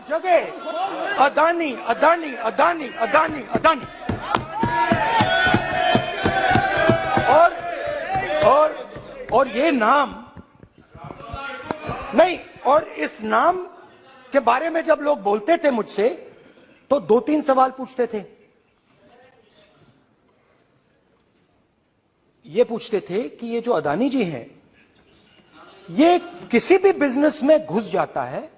जगह अदानी अदानी अदानी अदानी अदानी और ये नाम नहीं, और इस नाम के बारे में जब लोग बोलते थे मुझसे तो 2-3 सवाल पूछते थे। ये पूछते थे कि ये जो अदानी जी हैं, ये किसी भी बिजनेस में घुस जाता है,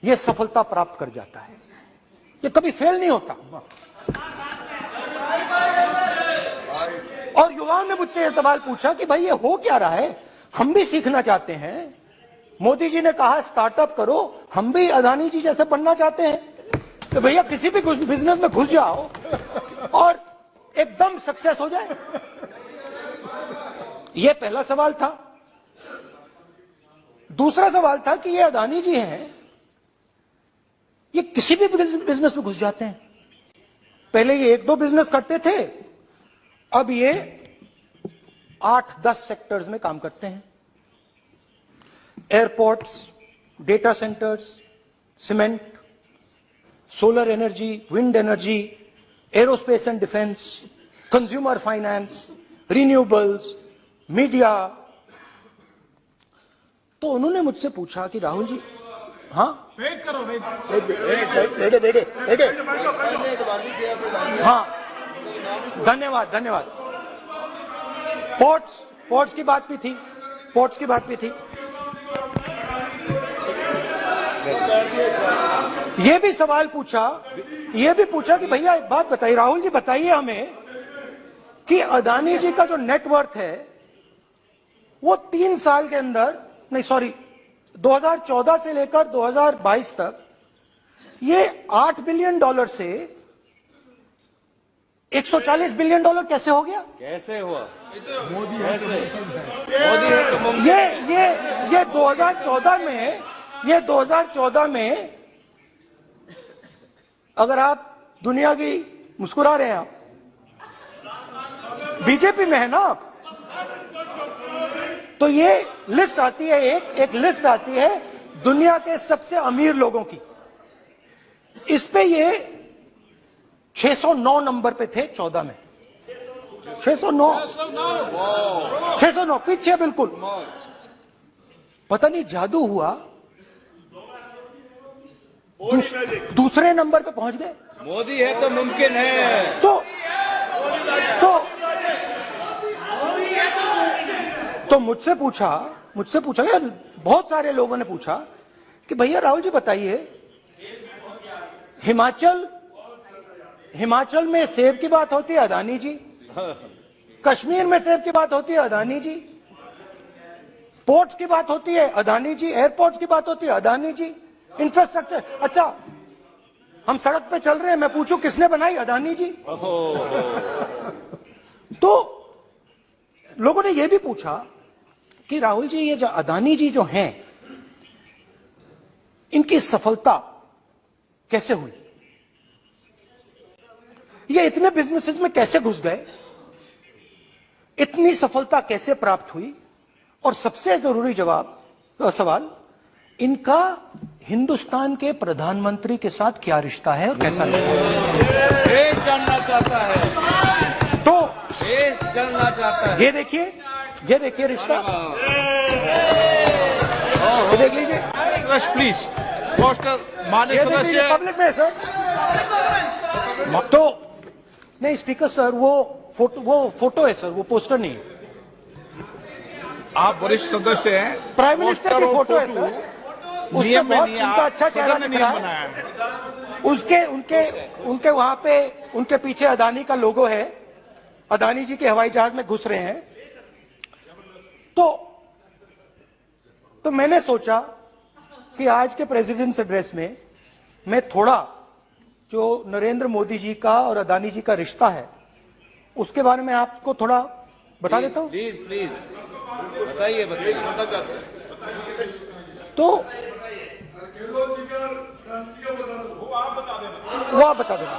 ये सफलता प्राप्त कर जाता है, ये कभी फेल नहीं होता। और युवाओं ने मुझसे यह सवाल पूछा कि भाई ये हो क्या रहा है, हम भी सीखना चाहते हैं। मोदी जी ने कहा स्टार्टअप करो, हम भी अदानी जी जैसे बनना चाहते हैं। तो भैया किसी भी बिजनेस में घुस जाओ और एकदम सक्सेस हो जाए। यह पहला सवाल था। दूसरा सवाल था कि ये अदानी जी हैं, ये किसी भी बिजनेस में घुस जाते हैं। पहले ये 1-2 बिजनेस करते थे, अब ये 8-10 सेक्टर्स में काम करते हैं। Airports, data centres, cement, solar energy, wind energy, aerospace and defence, consumer finance, renewables, media. तो उन्होंने मुझसे पूछा कि राहुल जी, हाँ वेट करो, बेटे हाँ, धन्यवाद धन्यवाद। पोर्ट्स की बात भी थी, पोर्ट्स की बात भी थी। ये भी सवाल पूछा, ये भी पूछा कि भैया एक बात बताइए, राहुल जी बताइए हमें कि अदानी जी का जो नेटवर्थ है वो 3 साल के अंदर, नहीं सॉरी 2014 से लेकर 2022 तक ये $8 बिलियन से $140 बिलियन कैसे हो गया? कैसे हुआ? मोदी मोदी है तो मुमकिन। ये 2014 में अगर आप दुनिया की, मुस्कुरा रहे हैं आप, बीजेपी में है ना आप, तो ये लिस्ट आती है, एक लिस्ट आती है दुनिया के सबसे अमीर लोगों की। इस पे ये 609 नंबर पे थे 14 में। 609 पीछे बिल्कुल। पता नहीं जादू हुआ, दूसरे नंबर पे पहुंच गए। मोदी है तो मुमकिन है। तो मुझसे पूछा यार, बहुत सारे लोगों ने पूछा कि भैया राहुल जी बताइए, हिमाचल में सेब की बात होती है अदानी जी, कश्मीर में सेब की बात होती है अदानी जी, पोर्ट्स की बात होती है अदानी जी, एयरपोर्ट्स की बात होती है अदानी जी, इंफ्रास्ट्रक्चर। अच्छा, हम सड़क पे चल रहे हैं, मैं पूछूं किसने बनाई? अदानी जी। तो लोगों ने यह भी पूछा कि राहुल जी ये जो अदानी जी जो हैं, इनकी सफलता कैसे हुई, ये इतने बिजनेसेस में कैसे घुस गए, इतनी सफलता कैसे प्राप्त हुई, और सबसे जरूरी सवाल, इनका हिंदुस्तान के प्रधानमंत्री के साथ क्या रिश्ता है और कैसा रिश्ता है? देश जानना चाहता है, तो देश जानना चाहता है। ये देखिए रिश्ता, ये देख लीजिए प्लीज पोस्टर माननीय सदस्य पब्लिक में सर। तो नहीं स्पीकर सर, वो फोटो है सर, वो पोस्टर नहीं है। आप वरिष्ठ सदस्य हैं, प्राइम मिनिस्टर की फोटो है सर, उसमें नियम में बहुत नहीं, उनका अच्छा चेहरा सदन ने दिख रहा नियम है। बनाया है। उनके वहां पे उनके पीछे अदानी का लोगो है, अदानी जी के हवाई जहाज में घुस रहे हैं। तो मैंने सोचा कि आज के प्रेसिडेंट्स एड्रेस में मैं थोड़ा जो नरेंद्र मोदी जी का और अदानी जी का रिश्ता है उसके बारे में आपको थोड़ा बता देता हूं। प्लीज प्लीज बताइए। तो वो आप बता देना।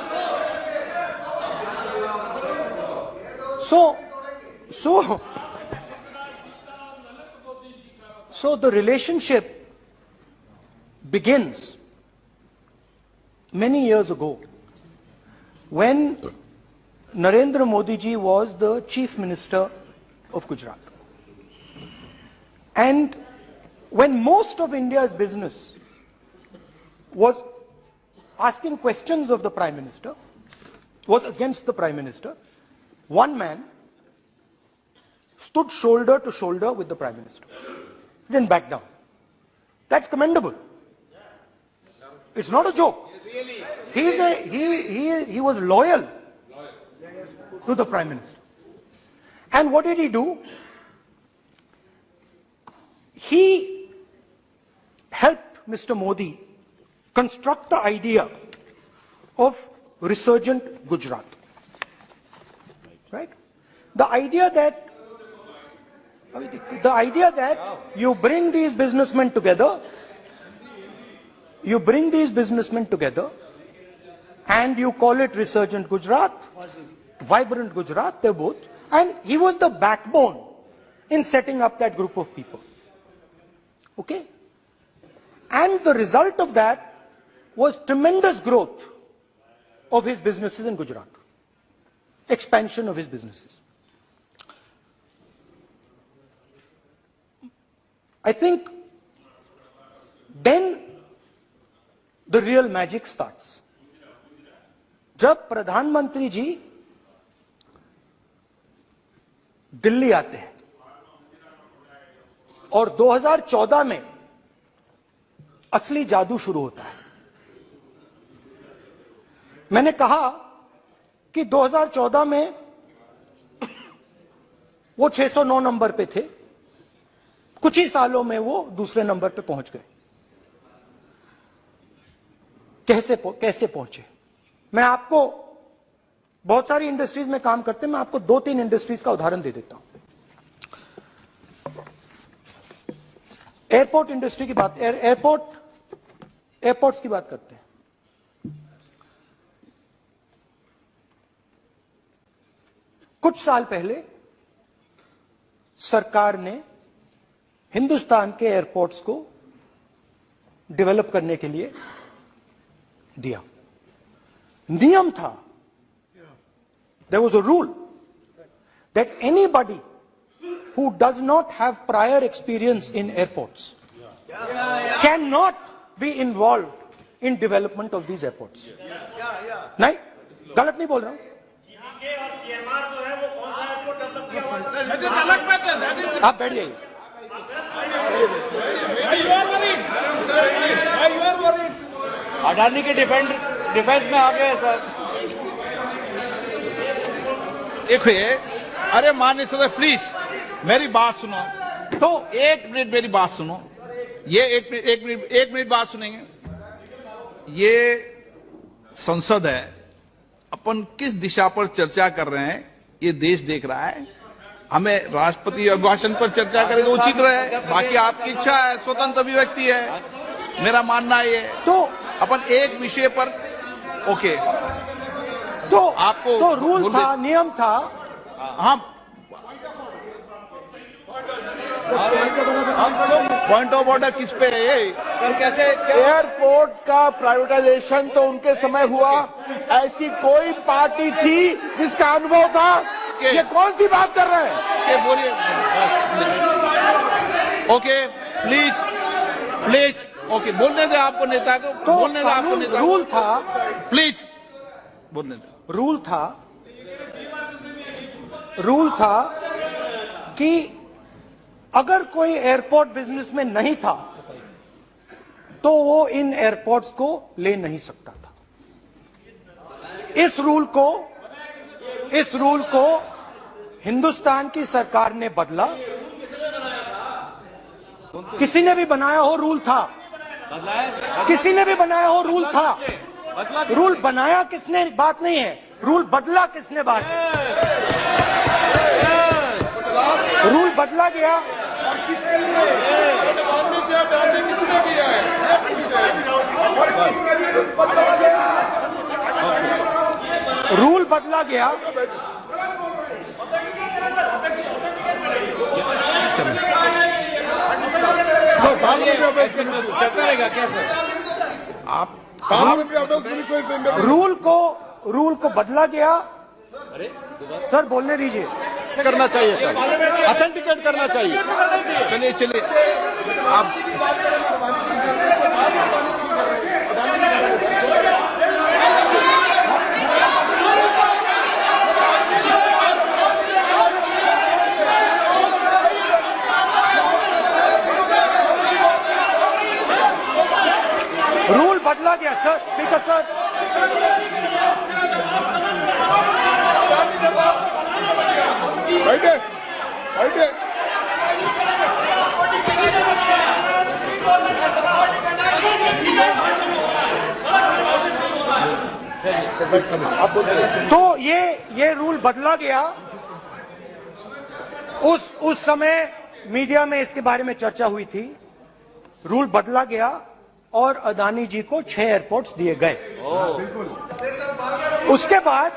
So the relationship begins many years ago, when Narendra Modi ji was the Chief Minister of Gujarat. And when most of India's business was asking questions of the Prime Minister, was against the Prime Minister, one man stood shoulder to shoulder with the Prime Minister. He didn't back down. That's commendable. It's not a joke. He was loyal to the Prime Minister. And what did he do? He helped Mr. Modi construct the idea of resurgent Gujarat. Right? The idea that you bring these businessmen together, and you call it resurgent Gujarat, vibrant Gujarat, they're both. And he was the backbone in setting up that group of people. Okay? And the result of that was tremendous growth of his businesses in Gujarat. Expansion of his businesses. I think then the real magic starts. जब प्रधानमंत्री जी दिल्ली आते हैं और 2014 में असली जादू शुरू होता है। मैंने कहा कि 2014 में वो 609 नंबर पे थे, कुछ ही सालों में वो दूसरे नंबर पे पहुंच गए। कैसे पहुंचे? मैं आपको, बहुत सारी इंडस्ट्रीज में काम करते हैं, मैं आपको 2-3 इंडस्ट्रीज का उदाहरण दे देता हूं। एयरपोर्ट इंडस्ट्री की बात, एयरपोर्ट्स की बात करते हैं। कुछ साल पहले सरकार ने हिंदुस्तान के एयरपोर्ट्स को डेवलप करने के लिए दिया। नियम था, there was a rule that anybody who does not have prior experience in airports cannot be involved in development of these airports. नहीं, गलत नहीं बोल रहा हूं। आप बैठ जाइए। अडानी के डिफेंस में आ गए सर। देखिए, अरे माननीय सदस्य प्लीज मेरी बात सुनो। तो 1 मिनट मेरी बात सुनो। ये एक मिनट बात सुनेंगे। ये संसद है, अपन किस दिशा पर चर्चा कर रहे हैं ये देश देख रहा है। हमें राष्ट्रपति अभिभाषण पर चर्चा करें तो उचित रहे, बाकी आपकी इच्छा है, स्वतंत्र अभिव्यक्ति है। मेरा मानना ये तो अपन एक विषय पर ओके, तो आपको तो रूल था, नियम था। हाँ, पॉइंट ऑफ ऑर्डर किस पे है ये? सर कैसे एयरपोर्ट का प्राइवेटाइजेशन तो उनके समय हुआ, ऐसी कोई पार्टी थी जिसका अनुभव था? ये कौन सी बात कर रहे हैं? बोलिए। ओके प्लीज ओके, बोलने दे आपको नेता को, तो बोलने दे आपको नेता को। रूल था, प्लीज बोलने दे। रूल था कि अगर कोई एयरपोर्ट बिजनेस में नहीं था तो वो इन एयरपोर्ट्स को ले नहीं सकता था। इस रूल को हिंदुस्तान की सरकार ने बदला। किसी ने भी बनाया हो रूल था, किसी ने भी बनाया हो रूल था। रूल बनाया किसने बात नहीं है, रूल बदला किसने बात है। रूल बदला गया, रूल बदला गया। चलता रहेगा क्या सर? रूल को बदला गया। सर बोलने दीजिए। करना चाहिए सर, ऑथेंटिकेट करना चाहिए। चलिए चलिए आप रूल बदला गया सर, ठीक है सर। बैठे बैठे। तो ये रूल बदला गया। उस समय मीडिया में इसके बारे में चर्चा हुई थी। रूल बदला गया और अदानी जी को 6 एयरपोर्ट्स दिए गए। उसके बाद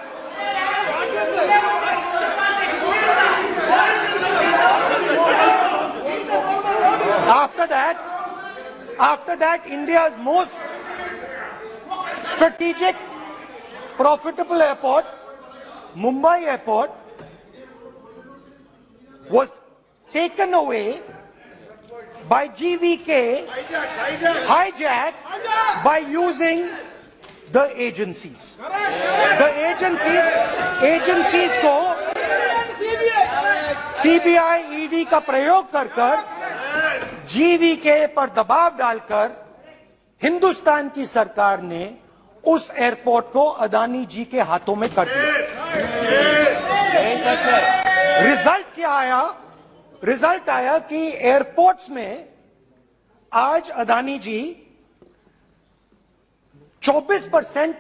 after that India's most strategic profitable airport, Mumbai airport, was taken away by GVK, hijacked by using the agencies. The agencies को CBI, ED का प्रयोग कर GVK पर दबाव डालकर हिंदुस्तान की सरकार ने उस एयरपोर्ट को अदानी जी के हाथों में कर दिया। रिजल्ट क्या आया? रिजल्ट आया कि एयरपोर्ट्स में आज अदानी जी 24%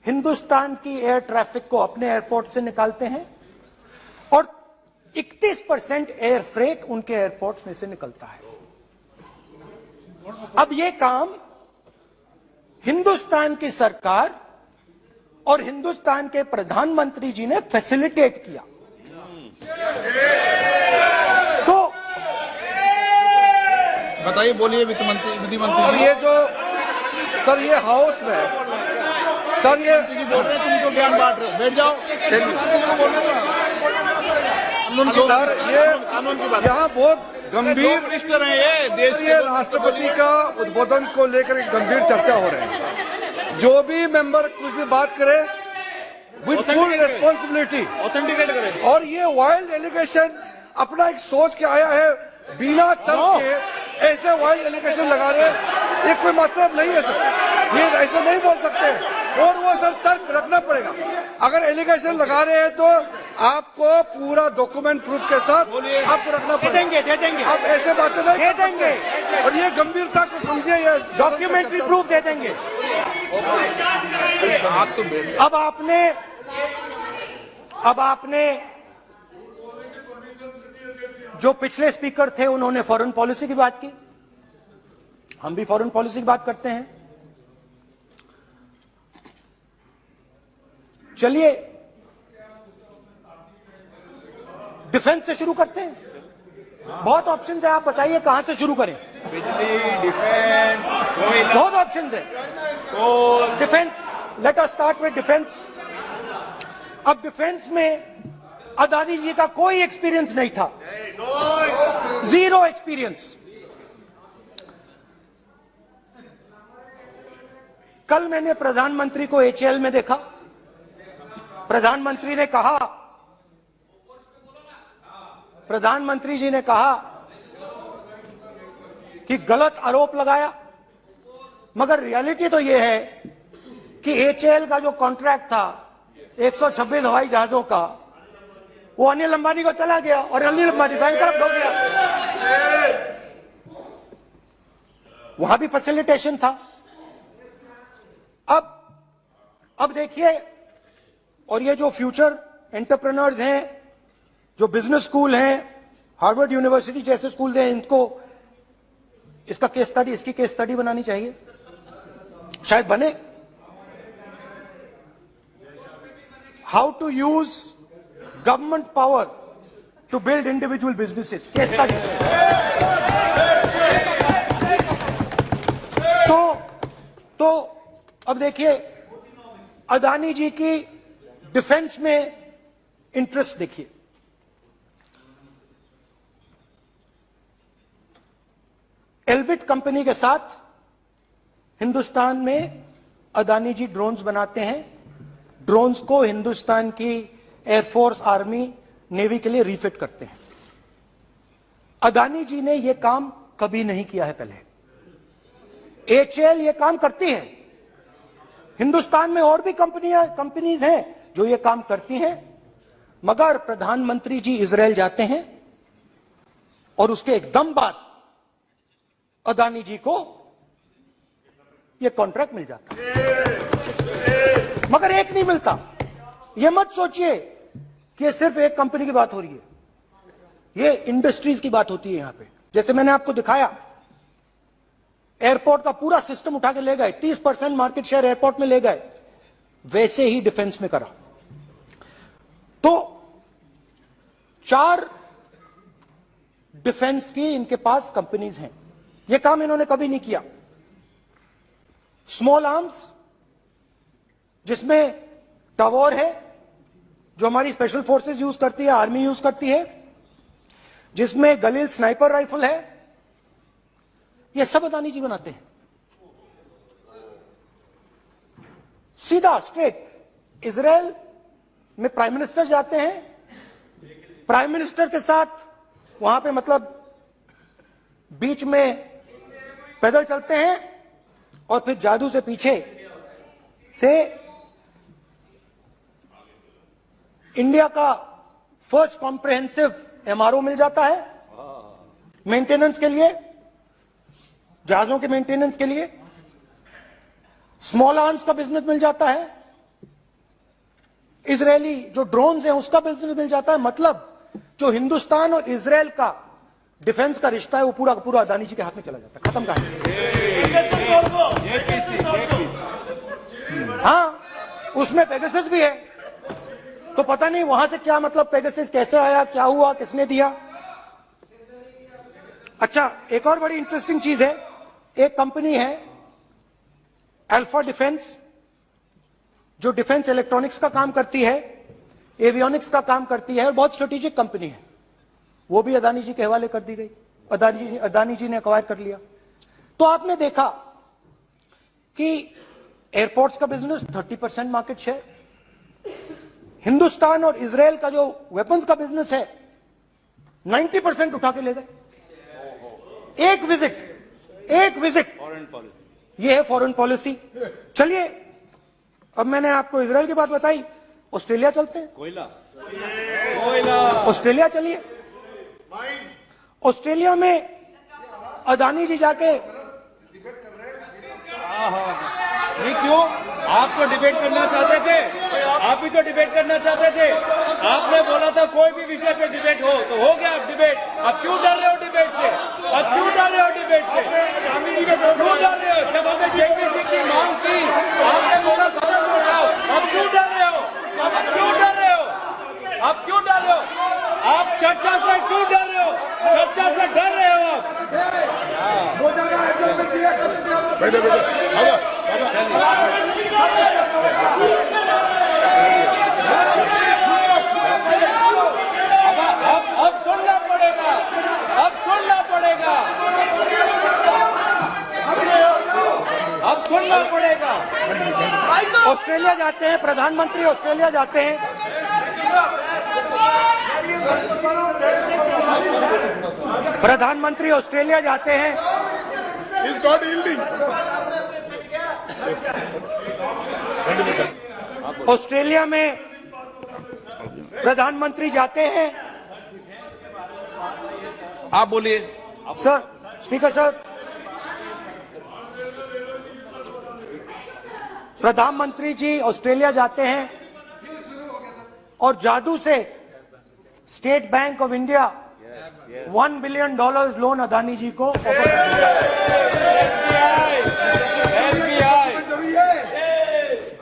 हिंदुस्तान की एयर ट्रैफिक को अपने एयरपोर्ट से निकालते हैं और 31% एयर फ्रेट उनके एयरपोर्ट्स में से निकलता है। अब यह काम हिंदुस्तान की सरकार और हिंदुस्तान के प्रधानमंत्री जी ने फैसिलिटेट किया। तो बताइए, बोलिए विधि मंत्री। और ये जो सर ये हाउस में सर ये बोल रहे हैं, तुमको ज्ञान बांट रहे हो, बैठ जाओ। सर ये यहाँ बहुत गंभीर मिनिस्टर हैं ये देश ये राष्ट्रपति का उद्बोधन को लेकर एक गंभीर चर्चा हो रही है। जो भी मेंबर कुछ भी बात करे विद फुल रिस्पॉन्सिबिलिटी ऑथेंटिकेट करें। और ये वाइल्ड एलिगेशन अपना एक सोच के आया है बिना तर्क के ऐसे वाइल्ड एलिगेशन लगा रहे, ये कोई मतलब नहीं है सर। ये ऐसे नहीं बोल सकते और वो सर तर्क रखना पड़ेगा। अगर एलिगेशन लगा रहे हैं तो आपको पूरा डॉक्यूमेंट प्रूफ के साथ आपको रखना पड़ेगा। दे देंगे आप ऐसे बातें नहीं दे देंगे और ये गंभीरता को समझिए। ये डॉक्यूमेंट्री प्रूफ दे देंगे। अब आपने जो पिछले स्पीकर थे उन्होंने फॉरेन पॉलिसी की बात की, हम भी फॉरेन पॉलिसी की बात करते हैं। चलिए डिफेंस से शुरू करते हैं। बहुत ऑप्शन है, आप बताइए कहां से शुरू करें। बिजली, डिफेंस, कोयला, बहुत ऑप्शन है। Defence, let us start with defence. अब डिफेंस में अदानी जी का कोई एक्सपीरियंस नहीं था, जीरो एक्सपीरियंस। कल मैंने प्रधानमंत्री को HAL में देखा। प्रधानमंत्री जी ने कहा कि गलत आरोप लगाया, मगर रियलिटी तो यह है कि HAL का जो कॉन्ट्रैक्ट था 126 हवाई जहाजों का, वो अनिल अंबानी को चला गया और अनिल अंबानी बैंकरप्ट हो गया। वहां भी फैसिलिटेशन था। अब देखिए, और ये जो फ्यूचर एंटरप्रेन्योर्स हैं, जो बिजनेस स्कूल हैं, हार्वर्ड यूनिवर्सिटी जैसे स्कूल हैं, इनको इसका केस स्टडी, इसकी केस स्टडी बनानी चाहिए, शायद बने। How to use government power to build individual businesses, case study. तो अब देखिए अदानी जी की डिफेंस में इंटरेस्ट देखिए। एल्बिट कंपनी के साथ हिंदुस्तान में अदानी जी ड्रोन्स बनाते हैं। ड्रोन्स को हिंदुस्तान की एयरफोर्स, आर्मी, नेवी के लिए रिफिट करते हैं। अदानी जी ने यह काम कभी नहीं किया है पहले। एचएएल ये काम करती है। हिंदुस्तान में और भी कंपनीज हैं जो ये काम करती हैं, मगर प्रधानमंत्री जी इजरायल जाते हैं और उसके एकदम बाद अदानी जी को ये कॉन्ट्रैक्ट मिल जाता है। मगर एक नहीं मिलता। ये मत सोचिए कि ये सिर्फ एक कंपनी की बात हो रही है, ये इंडस्ट्रीज की बात होती है यहां पे। जैसे मैंने आपको दिखाया, एयरपोर्ट का पूरा सिस्टम उठा के ले गए, 30% मार्केट शेयर एयरपोर्ट में ले गए, वैसे ही डिफेंस में करा। तो 4 डिफेंस की इनके पास कंपनीज हैं। यह काम इन्होंने कभी नहीं किया। स्मॉल आर्म्स, जिसमें टवॉर है जो हमारी स्पेशल फोर्सेस यूज करती है, आर्मी यूज करती है, जिसमें गलील स्नाइपर राइफल है, ये सब अदानी जी बनाते हैं। सीधा स्ट्रेट इजरायल में प्राइम मिनिस्टर जाते हैं, प्राइम मिनिस्टर के साथ वहां पे मतलब बीच में पैदल चलते हैं और फिर जादू से पीछे से इंडिया का फर्स्ट कॉम्प्रिहेंसिव एमआरओ मिल जाता है मेंटेनेंस के लिए, जहाजों के मेंटेनेंस के लिए। स्मॉल आर्म्स का बिजनेस मिल जाता है, इजरायली जो ड्रोन्स हैं उसका बिजनेस मिल जाता है। मतलब जो हिंदुस्तान और इजरायल का डिफेंस का रिश्ता है वो पूरा का पूरा अदानी जी के हाथ में चला जाता है। खत्म कहानी। हाँ, उसमें पेगासस भी है, तो पता नहीं वहां से क्या मतलब पेगासस कैसे आया, क्या हुआ, किसने दिया। अच्छा, एक और बड़ी इंटरेस्टिंग चीज है, एक कंपनी है अल्फा डिफेंस, जो डिफेंस इलेक्ट्रॉनिक्स का काम करती है, एवियोनिक्स का काम करती है और बहुत स्ट्रेटेजिक कंपनी है। वो भी अदानी जी के हवाले कर दी गई, अदानी जी ने एक्वायर कर लिया। तो आपने देखा कि एयरपोर्ट्स का बिजनेस 30% मार्केट शेयर, हिंदुस्तान और इजरायल का जो वेपन्स का बिजनेस है 90% उठा के ले गए। एक विजिट फॉरेन पॉलिसी, ये है फॉरेन पॉलिसी। चलिए, अब मैंने आपको इजरायल की बात बताई, ऑस्ट्रेलिया चलते हैं। कोयला ऑस्ट्रेलिया चलिए। ऑस्ट्रेलिया में अदानी जी जाके, ये क्यों? आप तो डिबेट करना चाहते थे, आप भी तो डिबेट करना चाहते थे। आपने बोला था कोई भी विषय पे डिबेट हो, तो हो गया डिबेट। अब क्यों डर रहे हो डिबेट से? अब क्यों डर रहे हो डिबेट से? क्यों डर रहे हो? जब हमने जेपीसी की मांग की, आपने बोला सदन को उठाओ। अब क्यों डर रहे हो? अब क्यों डर रहे हो? अब क्यों डर रहे हो? आप चर्चा से क्यों डर रहे हो? चर्चा से डर रहे हो आप? बैठे अब सुनना पड़ेगा, अब सुनना पड़ेगा, अब सुनना पड़ेगा। ऑस्ट्रेलिया जाते हैं, प्रधानमंत्री ऑस्ट्रेलिया जाते हैं। प्रधानमंत्री ऑस्ट्रेलिया जाते हैं। He's not yielding. ऑस्ट्रेलिया में प्रधानमंत्री जाते हैं। आप बोलिए। सर, स्पीकर सर, प्रधानमंत्री जी ऑस्ट्रेलिया जाते हैं और जादू से state bank of India $1 billion loan Adani ji को ऑफर कर दिया।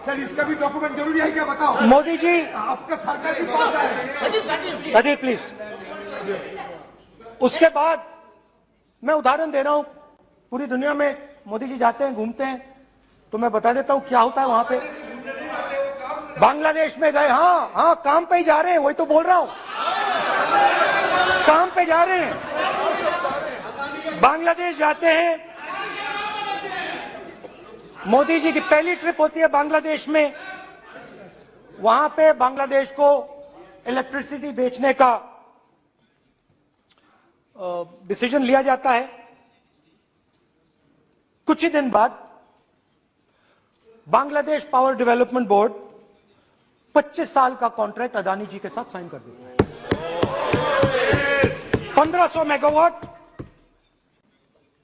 सर, इसका भी डॉक्यूमेंट जरूरी है क्या? बताओ। मोदी जी, आपका सरकार के पास है। Sadyr please. उसके बाद मैं उदाहरण दे रहा हूं, पूरी दुनिया में मोदी जी जाते हैं, घूमते हैं, तो मैं बता देता हूं क्या होता है वहां पे। बांग्लादेश में गए, हाँ हाँ काम पे ही जा रहे हैं, वही तो बोल रहा हूं, काम पे जा रहे हैं। बांग्लादेश जाते हैं, मोदी जी की पहली ट्रिप होती है बांग्लादेश में। वहां पे बांग्लादेश को इलेक्ट्रिसिटी बेचने का डिसीजन लिया जाता है। कुछ ही दिन बाद बांग्लादेश पावर डेवलपमेंट बोर्ड 25 साल का कॉन्ट्रैक्ट अदानी जी के साथ साइन कर देता है। 1500 मेगावाट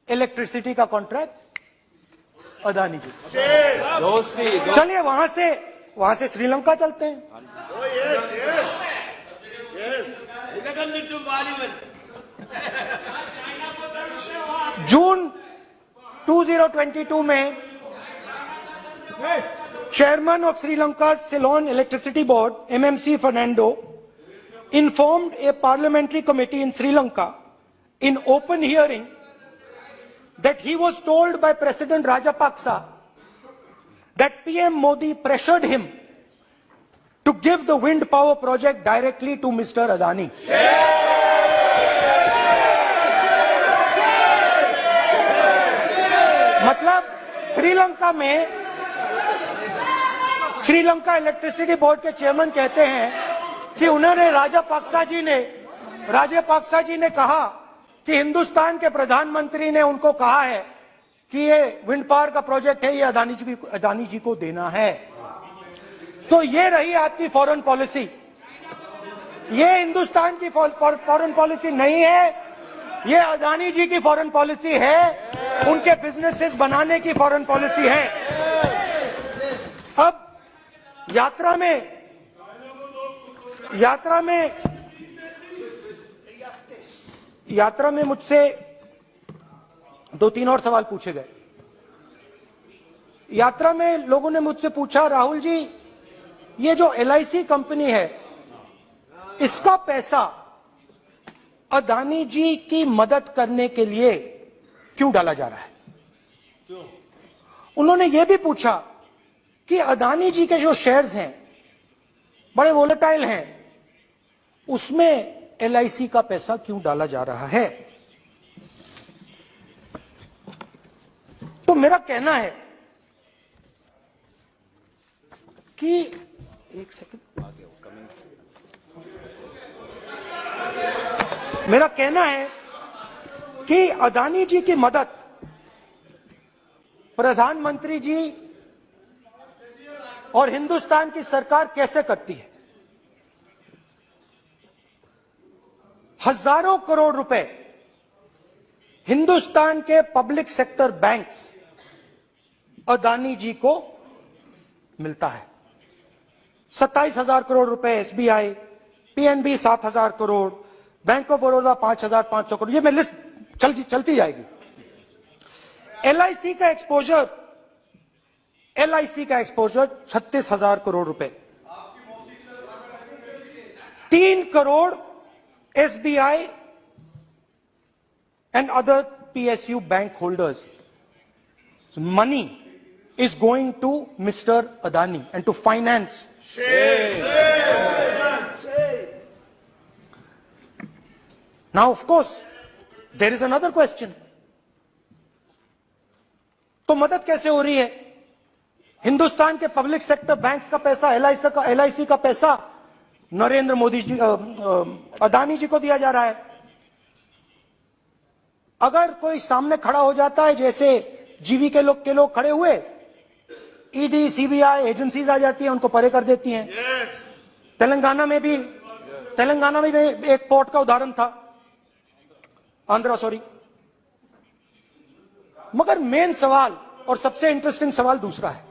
इलेक्ट्रिसिटी का कॉन्ट्रैक्ट अदानी जी। चलिए वहां से श्रीलंका चलते हैं। जून 2022 में Chairman of Sri Lanka's Ceylon Electricity Board, MMC Fernando, informed a parliamentary committee in Sri Lanka in open hearing that he was told by President Rajapaksa that PM Modi pressured him to give the wind power project directly to Mr. Adani. मतलब Sri Lanka electricity board के chairman कहते हैं कि उन्होंने राजापाक्सा जी ने कहा कि हिंदुस्तान के प्रधानमंत्री ने उनको कहा है कि ये विंड पावर का प्रोजेक्ट है, ये अदानी जी को देना है। तो ये रही आपकी फॉरेन पॉलिसी। ये हिंदुस्तान की फॉरेन पॉलिसी नहीं है, ये अदानी जी की फॉरेन पॉलिसी है, उनके बिजनेसेस बनाने की फॉरेन पॉलिसी है। अब यात्रा में मुझसे 2-3 और सवाल पूछे गए। यात्रा में लोगों ने मुझसे पूछा, राहुल जी ये जो LIC कंपनी है इसका पैसा अदानी जी की मदद करने के लिए क्यों डाला जा रहा है? उन्होंने यह भी पूछा कि अदानी जी के जो शेयर्स हैं बड़े वोलेटाइल हैं, उसमें LIC का पैसा क्यों डाला जा रहा है? तो मेरा कहना है कि एक सेकंड, मेरा कहना है कि अदानी जी की मदद प्रधानमंत्री जी और हिंदुस्तान की सरकार कैसे करती है? हजारों करोड़ रुपए हिंदुस्तान के public sector banks Adani ji को मिलता है। 27,000 करोड़ रुपए SBI, PNB 7,000 crore, bank of Baroda 5,500 crore, ये मैं लिस्ट चलती जाएगी। LIC का एक्सपोजर 36,000 करोड़ रुपए, 3 crore SBI and other PSU bank holders. So money is going to Mr. Adani and to finance. Now, of course, there is another question. तो मदद कैसे हो रही है? हिंदुस्तान के पब्लिक सेक्टर बैंक्स का पैसा, LIC का पैसा नरेंद्र मोदी जी, अदानी जी को दिया जा रहा है। अगर कोई सामने खड़ा हो जाता है, जैसे जीवी के लोग खड़े हुए, ED, CBI एजेंसीज आ जाती हैं, उनको परे कर देती हैं। तेलंगाना में भी एक पोर्ट का उदाहरण था, आंध्रा, सॉरी। मगर मेन सवाल और सबसे इंटरेस्टिंग सवाल दूसरा है।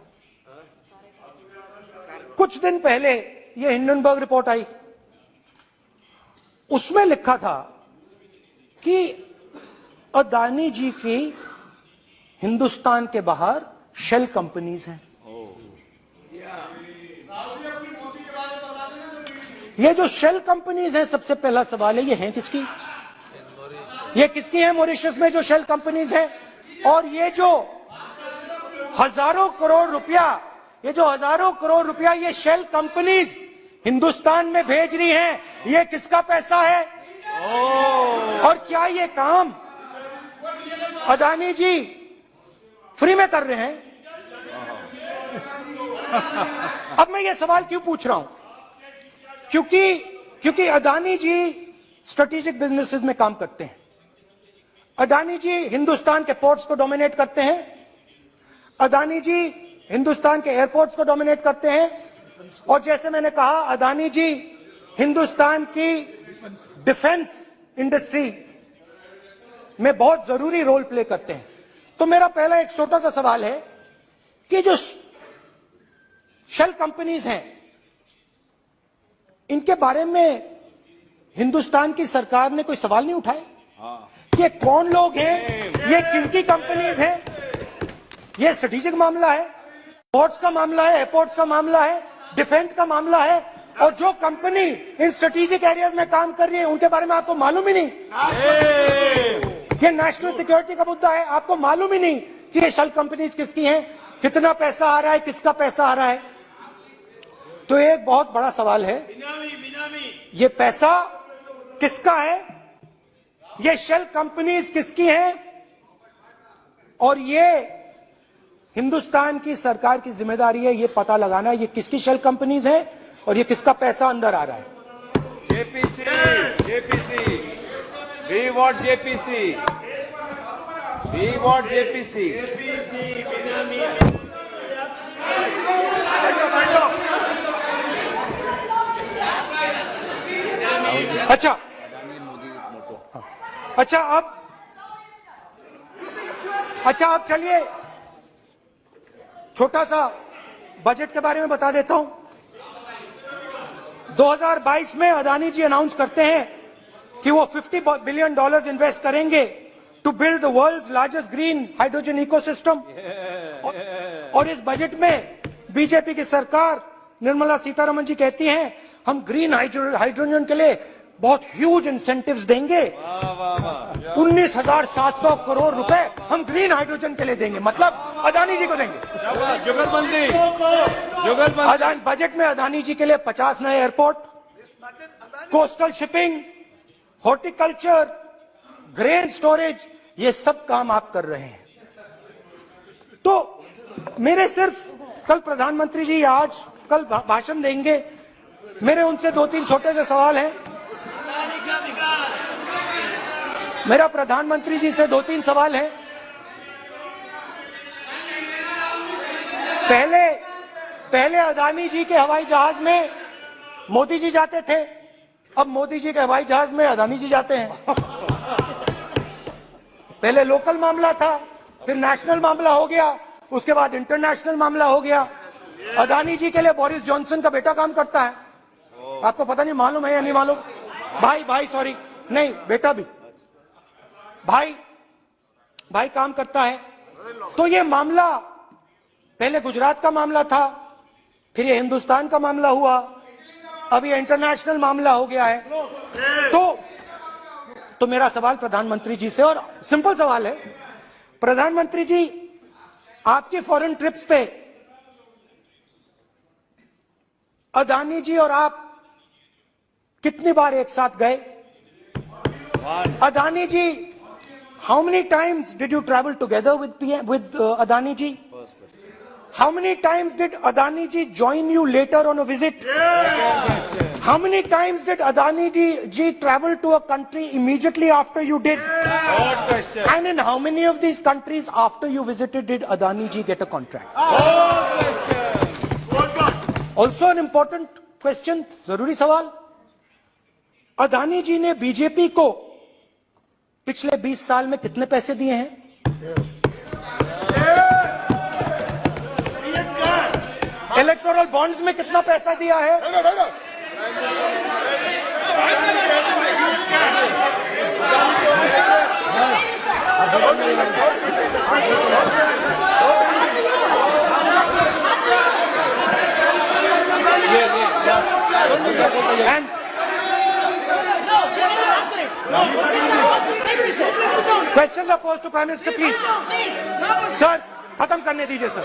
कुछ दिन पहले ये हिंडनबर्ग रिपोर्ट आई, उसमें लिखा था कि अदानी जी की हिंदुस्तान के बाहर शेल कंपनीज हैं। ये जो शेल कंपनीज हैं, सबसे पहला सवाल है, ये हैं किसकी? ये किसकी है मॉरिशस में जो शेल कंपनीज है? और ये जो हजारों करोड़ रुपया, ये जो हजारों करोड़ रुपया ये शेल कंपनीज हिंदुस्तान में भेज रही हैं, ये किसका पैसा है? और क्या ये काम अदानी जी फ्री में कर रहे हैं? अब मैं ये सवाल क्यों पूछ रहा हूं? क्योंकि अदानी जी स्ट्रेटेजिक बिजनेसेस में काम करते हैं। अदानी जी हिंदुस्तान के पोर्ट्स को डोमिनेट करते हैं। अदानी जी हिंदुस्तान के एयरपोर्ट्स को डोमिनेट करते हैं। और जैसे मैंने कहा, अदानी जी हिंदुस्तान की डिफेंस इंडस्ट्री में बहुत जरूरी रोल प्ले करते हैं। तो मेरा पहला एक छोटा सा सवाल है कि जो शेल कंपनीज हैं, इनके बारे में हिंदुस्तान की सरकार ने कोई सवाल नहीं उठाए? ये कौन लोग हैं, ये किनकी कंपनीज हैं? ये स्ट्रेटेजिक मामला है, पोर्ट्स का मामला है, एयरपोर्ट्स का मामला है, डिफेंस का मामला है। और जो कंपनी इन स्ट्रेटेजिक एरियाज में काम कर रही है, उनके बारे में आपको मालूम ही नहीं। ये नेशनल सिक्योरिटी का मुद्दा है, आपको मालूम ही नहीं कि ये शेल कंपनीज किसकी हैं, कितना पैसा आ रहा है, किसका पैसा आ रहा है। तो एक बहुत बड़ा सवाल है, ये पैसा किसका है, ये शेल कंपनीज किसकी हैं, और ये हिंदुस्तान की सरकार की जिम्मेदारी है ये पता लगाना ये किसकी शेल कंपनीज हैं और ये किसका पैसा अंदर आ रहा है। JPC, we want JPC, we want JPC. अच्छा अब चलिए छोटा सा बजट के बारे में बता देता हूं। 2022 में अदानी जी अनाउंस करते हैं कि वो $50 बिलियन इन्वेस्ट करेंगे to build the world's largest green hydrogen ecosystem. और इस बजट में बीजेपी की सरकार निर्मला सीतारमण जी कहती हैं हम ग्रीन हाइड्रोजन के लिए बहुत ह्यूज इंसेंटिव्स देंगे। 19,700 करोड़ रुपए हम ग्रीन हाइड्रोजन के लिए देंगे, मतलब अदानी जी को देंगे। जुगलबंदी बजट में अदानी जी के लिए 50 नए airport, coastal shipping, horticulture, grain storage, ये सब काम आप कर रहे हैं। तो मेरे सिर्फ कल प्रधानमंत्री जी कल भाषण देंगे, मेरे उनसे 2-3 छोटे से सवाल हैं। मेरा प्रधानमंत्री जी से 2-3 सवाल हैं। पहले अदानी जी के हवाई जहाज में मोदी जी जाते थे, अब मोदी जी के हवाई जहाज में अदानी जी जाते हैं। पहले लोकल मामला था, फिर नेशनल मामला हो गया, उसके बाद इंटरनेशनल मामला हो गया। अदानी जी के लिए बोरिस जॉनसन का बेटा काम करता है, आपको पता नहीं मालूम है या नहीं मालूम? भाई सॉरी, नहीं बेटा भी, भाई काम करता है। तो ये मामला पहले गुजरात का मामला था, फिर ये हिंदुस्तान का मामला हुआ, अब ये इंटरनेशनल मामला हो गया है। तो मेरा सवाल प्रधानमंत्री जी से, और सिंपल सवाल है, प्रधानमंत्री जी आपकी फॉरेन ट्रिप्स पे अदानी जी और आप कितनी बार एक साथ गए? Adani ji, how many times did you travel together with Adani ji? How many times did Adani ji join you later on a visit? How many times did Adani ji travel to a country immediately after you did? Good question. And in how many of these countries after you visited did Adani ji get a contract? Good question. Also an important question, जरूरी सवाल, अदानी जी ने BJP को पिछले 20 साल में कितने पैसे दिए हैं? इलेक्टोरल बॉन्ड्स में कितना पैसा दिया है? Question posed to Prime Minister, please. Sir, खत्म करने दीजिए सर।